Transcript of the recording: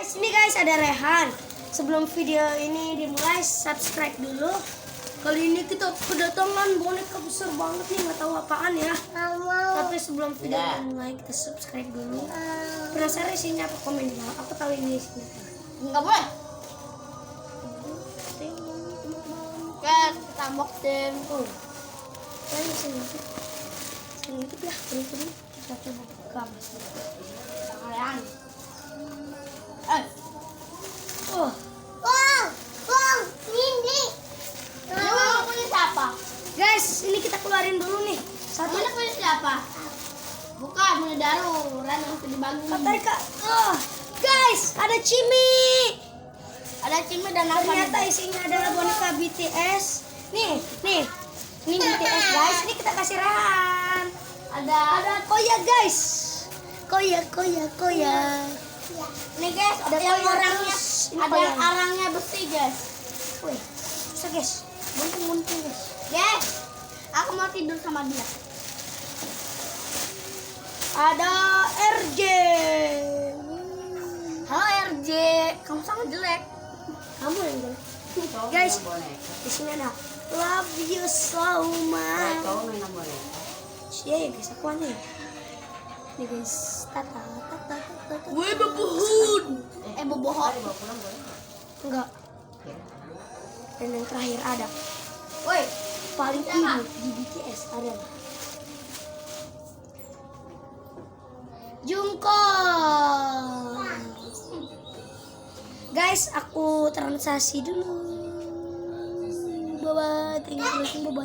Sini guys ada Rehan. Sebelum video ini dimulai, subscribe dulu. Kali ini kita kedatangan boneka besar banget nih, nggak tahu apaan ya. Tapi sebelum video dimulai kita subscribe dulu. Penasaran isinya apa, komen di bawah. Aku tahu ini isinya. Enggak boleh. Guys, kita unboxing. Oh, saya selingkuh. Selingkuh lah, selingkuh. Kita coba buka. Kalian. Oh, Ini. Ini punya siapa? guys, ini kita keluarin dulu nih. Satu. Ini punya siapa? Bukan, punya Daru. Ren harus dibagi. Tarik kak. Oh, guys, ada Cimi. Ada Cimi dan apa? Ternyata isinya adalah boneka BTS. Nih. Ini BTS guys. Ini kita kasih Rehan. Ada Koya guys. Koya. Nih guys, Ada yang Koya orangnya, terus. Ini ada Koya. yang arangnya besi guys. Wih, bisa guys. Muntung guys. Guys, aku mau tidur sama dia. Ada RJ. Halo RJ, kamu sangat jelek. Kamu yang jelek. Guys, di sini ada Love You So Much. Iya ya guys, aku aneh. Nih guys, tata. Gue bebohon. Bebohon. Enggak. Dan yang terakhir ada Woi, paling imut di BTS ada Jungkook. Guys, aku transaksi dulu. Bye bye, thank you, bye bye.